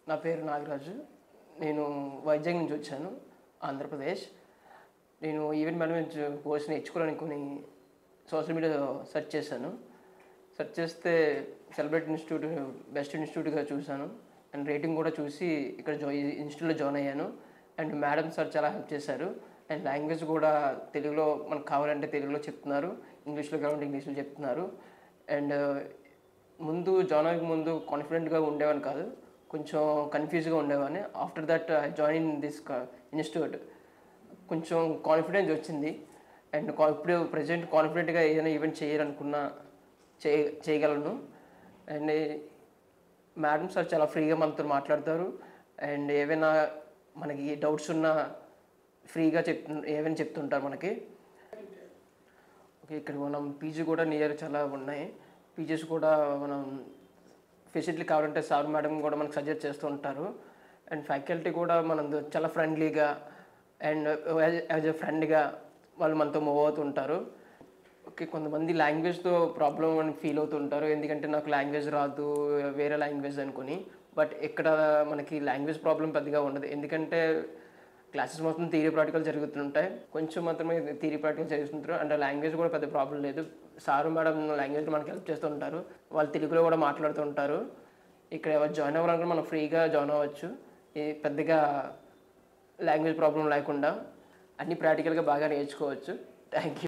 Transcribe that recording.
నా పేరు నాగరాజు. నేను వైజాగ్ నుంచి వచ్చాను, ఆంధ్రప్రదేశ్. నేను ఈవెంట్ మేనేజ్మెంట్ కోర్స్ నేర్చుకోవాలనుకుని సోషల్ మీడియాలో సెర్చ్ చేశాను. సెర్చ్ చేస్తే సెలబ్రిటీ ఇన్స్టిట్యూట్ బెస్ట్ ఇన్స్టిట్యూట్గా చూశాను. అండ్ రేటింగ్ కూడా చూసి ఇక్కడ ఇన్స్టిట్యూట్లో జాయిన్ అయ్యాను. అండ్ మేడం సార్ చాలా హెల్ప్ చేశారు. అండ్ లాంగ్వేజ్ కూడా తెలుగులో మనకు కావాలంటే తెలుగులో చెప్తున్నారు, ఇంగ్లీష్లో కావాలంటే ఇంగ్లీష్లో చెప్తున్నారు. అండ్ ముందు జాయిన్ అయ్యే ముందు కాన్ఫిడెంట్గా ఉండేవాడిని కాదు, కొంచెం కన్ఫ్యూజ్గా ఉండేవాడిని. After that I join in this institute. కొంచెం కాన్ఫిడెన్స్ వచ్చింది. అండ్ ఇప్పుడు ప్రజెంట్ కాన్ఫిడెంట్గా ఏదైనా ఈవెంట్ చేయాలనుకున్నా చేయగలను. అండ్ మేడం సార్ చాలా ఫ్రీగా మనతో మాట్లాడతారు. అండ్ ఏవైనా మనకి డౌట్స్ ఉన్నా ఫ్రీగా ఏవైనా చెప్తుంటారు మనకి. ఓకే, ఇక్కడ మనం పీజీ కూడా నియర్ చాలా ఉన్నాయి. పీజీస్ కూడా మనం ఫెసిలిటీ కావాలంటే సార్ మేడం కూడా మనకు సజెస్ట్ చేస్తూ ఉంటారు. అండ్ ఫ్యాకల్టీ కూడా మనం చాలా ఫ్రెండ్లీగా అండ్ యాజ్ ఎ ఫ్రెండ్గా వాళ్ళు మనతో మూవ్ అవుతుంటారు. ఓకే, కొంతమంది లాంగ్వేజ్తో ప్రాబ్లం అని ఫీల్ అవుతుంటారు, ఎందుకంటే నాకు లాంగ్వేజ్ రాదు వేరే లాంగ్వేజ్ అనుకుని. బట్ ఇక్కడ మనకి లాంగ్వేజ్ ప్రాబ్లం పెద్దగా ఉండదు, ఎందుకంటే క్లాసెస్ మొత్తం థియరీ ప్రాక్టికల్ జరుగుతుంటాయి. కొంచెం మాత్రమే థియరీ ప్రాక్టికల్ జరుగుతుంటారు. అండ్ లాంగ్వేజ్ కూడా పెద్ద ప్రాబ్లం లేదు. సారు మేడం లాంగ్వేజ్లో మనకి హెల్ప్ చేస్తూ ఉంటారు, వాళ్ళు తెలుగులో కూడా మాట్లాడుతూ ఉంటారు. ఇక్కడ ఎవరు జాయిన్ అవ్వాలనుకుంటే మనం ఫ్రీగా జాయిన్ అవ్వచ్చు, పెద్దగా లాంగ్వేజ్ ప్రాబ్లం లేకుండా. అన్ని ప్రాక్టికల్గా బాగా నేర్చుకోవచ్చు. Thank you.